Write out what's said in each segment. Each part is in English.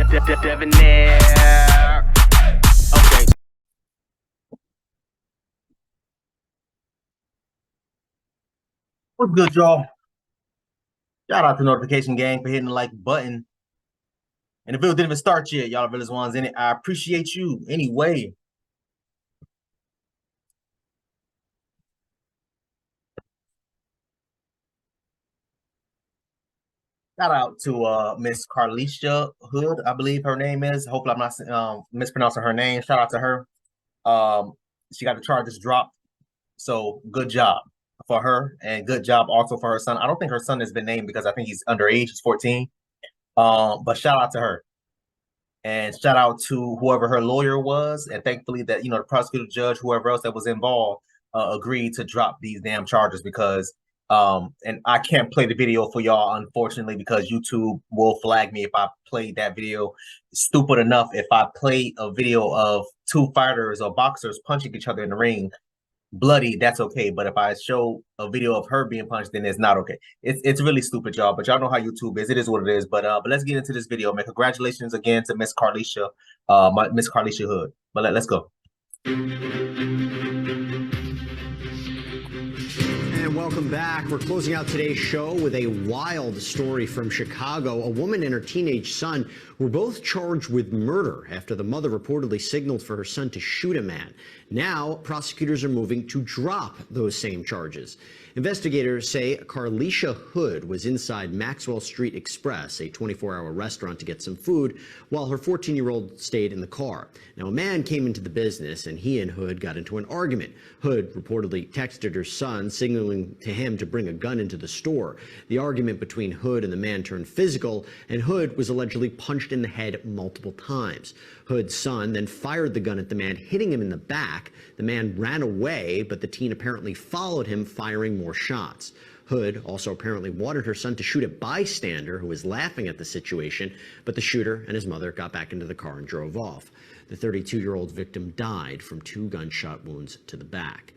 Debonair. Okay. What's good, y'all? Shout out to Notification Gang for hitting the like button. And the video didn't even start yet, y'all realest ones in it. I appreciate you anyway. Shout out to Miss Carlisha Hood, I believe her name is. Hopefully I'm not mispronouncing her name. Shout out to her. She got the charges dropped. So good job for her, and good job also for her son. I don't think her son has been named because I think he's underage, he's 14. But shout out to her. And shout out to whoever her lawyer was, and thankfully that the prosecutor, judge, whoever else that was involved, agreed to drop these damn charges because and I can't play the video for y'all unfortunately because YouTube will flag me if I played that video. Stupid enough, if I play a video of two fighters or boxers punching each other in the ring bloody, that's okay. But if I show a video of her being punched, then it's not okay. It's really stupid, y'all. But y'all know how YouTube is. It is what it is. But let's get into this video, man. Congratulations again to Miss Carlisha, Miss Carlisha Hood. But let's go. And welcome back. We're closing out today's show with a wild story from Chicago. A woman and her teenage son were both charged with murder after the mother reportedly signaled for her son to shoot a man. Now, prosecutors are moving to drop those same charges. Investigators say Carlisha Hood was inside Maxwell Street Express, a 24-hour restaurant, to get some food, while her 14-year-old stayed in the car. Now, a man came into the business, and he and Hood got into an argument. Hood reportedly texted her son, signaling to him to bring a gun into the store. The argument between Hood and the man turned physical, and Hood was allegedly punched in the head multiple times. Hood's son then fired the gun at the man, hitting him in the back. The man ran away, but the teen apparently followed him, firing more shots. Hood also apparently wanted her son to shoot a bystander who was laughing at the situation, but the shooter and his mother got back into the car and drove off. The 32-year-old victim died from 2 gunshot wounds to the back.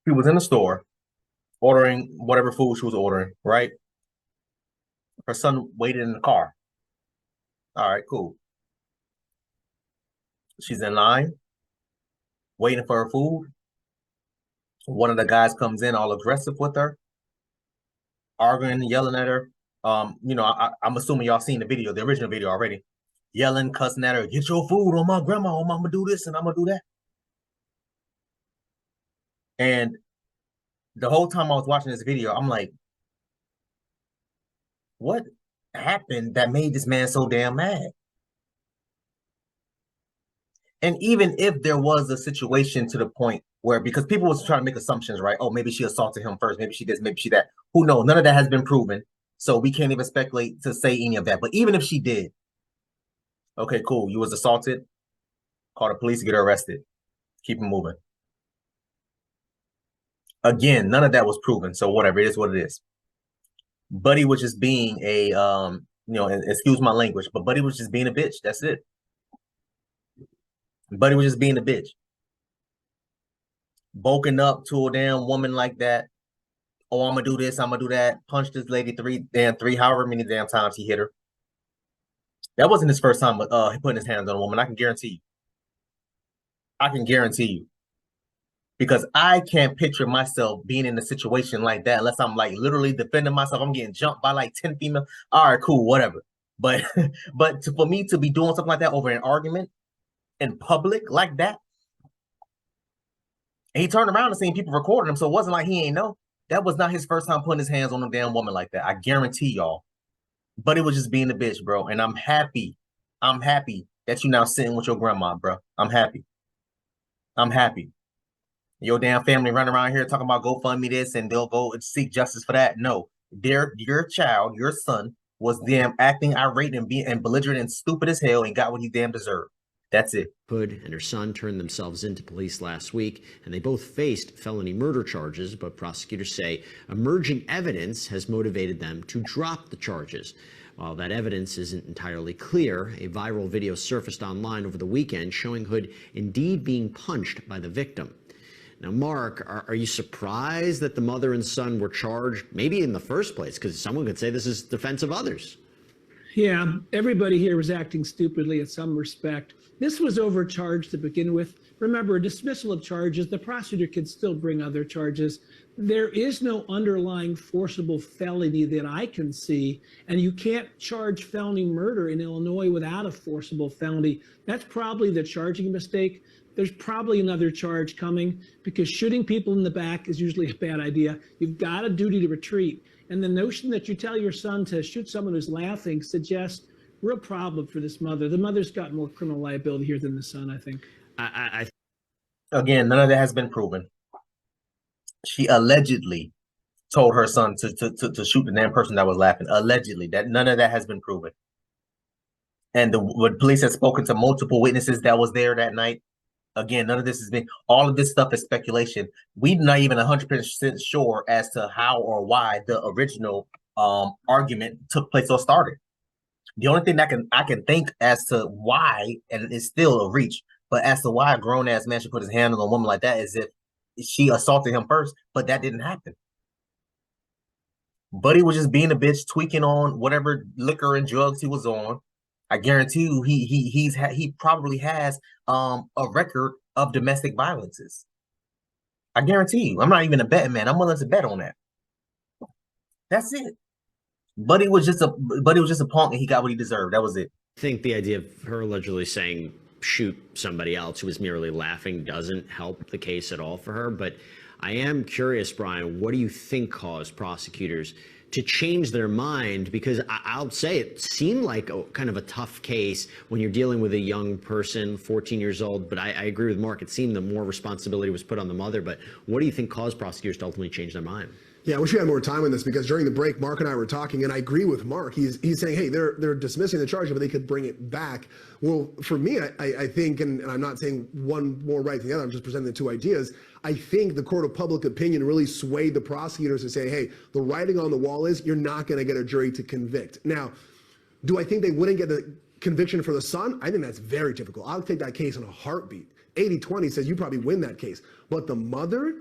She was in the store ordering whatever food she was ordering, right? Her son waited in the car. All right, cool. She's in line, waiting for her food. One of the guys comes in all aggressive with her, arguing, yelling at her. I'm assuming y'all seen the video, the original video already. Yelling, cussing at her, get your food on my grandma, I'm gonna do this and I'm gonna do that. And the whole time I was watching this video, I'm like, what happened that made this man so damn mad? And even if there was a situation to the point where, because people was trying to make assumptions, right? Oh, maybe she assaulted him first. Maybe she this, maybe she that. Who knows? None of that has been proven. So we can't even speculate to say any of that. But even if she did, okay, cool. You was assaulted. Call the police, get her arrested. Keep it moving. Again, none of that was proven. So whatever, it is what it is. Buddy was just being a, excuse my language, but Buddy was just being a bitch. That's it. Buddy was just being a bitch. Bulking up to a damn woman like that. Oh, I'm gonna do this, I'm gonna do that. Punched this lady three, however many damn times he hit her. That wasn't his first time putting his hands on a woman. I can guarantee you. I can guarantee you. Because I can't picture myself being in a situation like that unless I'm like literally defending myself. I'm getting jumped by like 10 female. All right, cool, whatever. But for me to be doing something like that over an argument in public like that, and he turned around and seen people recording him, so it wasn't like he ain't know. That was not his first time putting his hands on a damn woman like that. I guarantee y'all. But it was just being a bitch, bro. And I'm happy. I'm happy that you now sitting with your grandma, bro. I'm happy. I'm happy. Your damn family running around here talking about GoFundMe this and they'll go and seek justice for that. No, your child, your son, was damn acting irate and being belligerent and stupid as hell and got what he damn deserved. That's it. Hood and her son turned themselves into police last week, and they both faced felony murder charges, but prosecutors say emerging evidence has motivated them to drop the charges. While that evidence isn't entirely clear, a viral video surfaced online over the weekend showing Hood indeed being punched by the victim. Now, Mark, are you surprised that the mother and son were charged maybe in the first place? Because someone could say this is defense of others. Yeah, everybody here was acting stupidly in some respect. This was overcharged to begin with. Remember, a dismissal of charges, the prosecutor can still bring other charges. There is no underlying forcible felony that I can see, and you can't charge felony murder in Illinois without a forcible felony. That's probably the charging mistake. There's probably another charge coming because shooting people in the back is usually a bad idea. You've got a duty to retreat. And the notion that you tell your son to shoot someone who's laughing suggests real problem for this mother. The mother's got more criminal liability here than the son, I think. Again, none of that has been proven. She allegedly told her son to shoot the damn person that was laughing. Allegedly, that none of that has been proven. And the police has spoken to multiple witnesses that was there that night. Again, none of this has been. All of this stuff is speculation. We're not even 100% sure as to how or why the original argument took place or started. The only thing that I can think as to why, and it's still a reach, but as to why a grown ass man should put his hand on a woman like that is if she assaulted him first, but that didn't happen. Buddy was just being a bitch, tweaking on whatever liquor and drugs he was on. I guarantee you, he probably has a record of domestic violences. I guarantee you. I'm not even a betting man. I'm willing to bet on that. That's it. Buddy was just a punk, and he got what he deserved. That was it. I think the idea of her allegedly saying shoot somebody else who was merely laughing doesn't help the case at all for her. But I am curious, Brian, what do you think caused prosecutors to change their mind? Because I'll say it seemed like kind of a tough case when you're dealing with a young person, 14 years old. But I agree with Mark. It seemed that more responsibility was put on the mother. But what do you think caused prosecutors to ultimately change their mind? Yeah, I wish we had more time on this because during the break, Mark and I were talking, and I agree with Mark. He's saying, hey, they're dismissing the charge, but they could bring it back. Well, for me, I think, and I'm not saying one more right than the other, I'm just presenting the two ideas. I think the court of public opinion really swayed the prosecutors to say, hey, the writing on the wall is you're not going to get a jury to convict. Now, do I think they wouldn't get the conviction for the son? I think that's very difficult. I'll take that case in a heartbeat. 80-20 says you probably win that case. But the mother,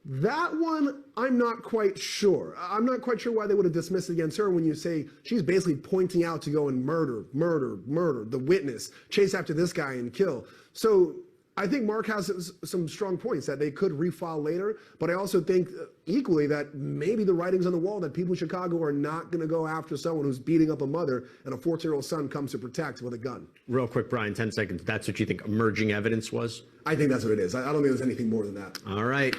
that one, I'm not quite sure. I'm not quite sure why they would have dismissed it against her when you say she's basically pointing out to go and murder the witness, chase after this guy and kill. So I think Mark has some strong points that they could refile later, but I also think equally that maybe the writing's on the wall that people in Chicago are not going to go after someone who's beating up a mother and a 14-year-old son comes to protect with a gun. Real quick, Brian, 10 seconds. That's what you think emerging evidence was? I think that's what it is. I don't think there's anything more than that. All right.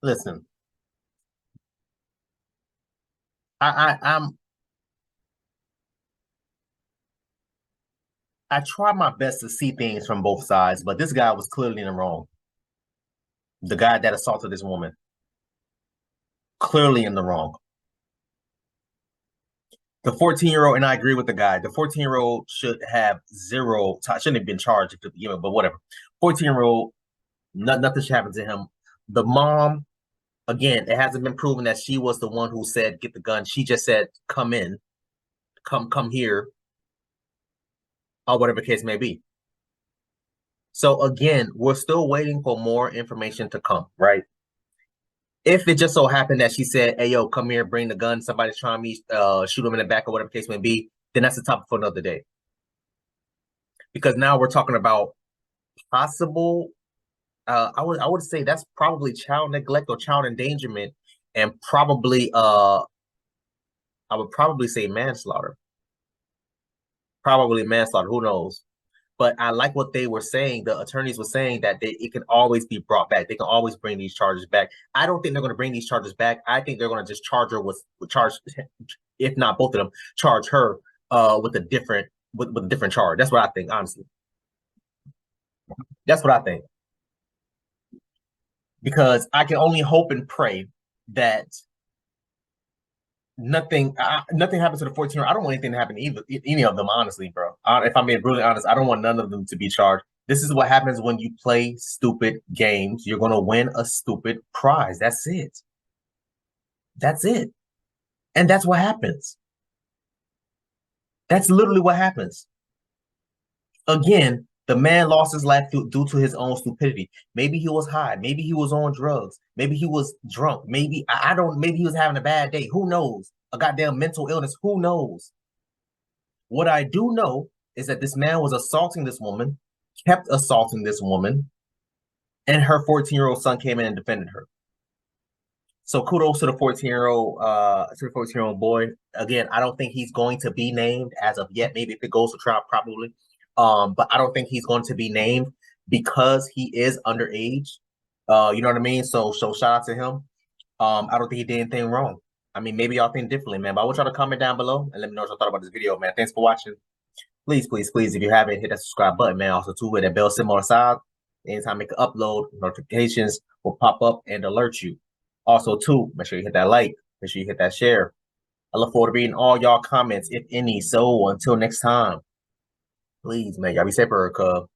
Listen, I try my best to see things from both sides, but this guy was clearly in the wrong. The guy that assaulted this woman, clearly in the wrong. The 14-year-old, and I agree with the guy, the 14-year-old should have shouldn't have been charged to begin with, but whatever. 14-year-old, nothing should happen to him. The mom, again, it hasn't been proven that she was the one who said, get the gun. She just said, come in, come here, or whatever the case may be. So again, we're still waiting for more information to come, right? If it just so happened that she said, hey, yo, come here, bring the gun, somebody's trying me, shoot him in the back or whatever the case may be, then that's the topic for another day. Because now we're talking about possible, I would say that's probably child neglect or child endangerment, and probably, I would probably say manslaughter. Probably manslaughter, who knows? But I like what they were saying. The attorneys were saying that it can always be brought back. They can always bring these charges back. I don't think they're going to bring these charges back. I think they're going to just charge her with if not both of them, charge her with a different charge. That's what I think, honestly. That's what I think. Because I can only hope and pray that nothing happens to the 14-year-old. I don't want anything to happen to any of them, honestly, bro. If I'm being brutally honest, I don't want none of them to be charged. This is what happens when you play stupid games. You're going to win a stupid prize. That's it. That's it. And that's what happens. That's literally what happens. Again, The man lost his life due to his own stupidity. Maybe he was high. Maybe he was on drugs. Maybe he was drunk. Maybe I don't. Maybe he was having a bad day. Who knows? A goddamn mental illness. Who knows? What I do know is that this man was assaulting this woman, kept assaulting this woman, and her 14-year-old son came in and defended her. So kudos to the 14-year-old boy. Again, I don't think he's going to be named as of yet. Maybe if it goes to trial, probably. But I don't think he's going to be named because he is underage. You know what I mean? So shout out to him. I don't think he did anything wrong. I mean, maybe y'all think differently, man. But I want y'all to comment down below and let me know what y'all thought about this video, man. Thanks for watching. Please, please, please, if you haven't, hit that subscribe button, man. Also, too, hit that bell symbol on the side. Anytime I make an upload, notifications will pop up and alert you. Also, too, make sure you hit that like. Make sure you hit that share. I look forward to reading all y'all comments, if any. So until next time, please, man, y'all be safe, cub.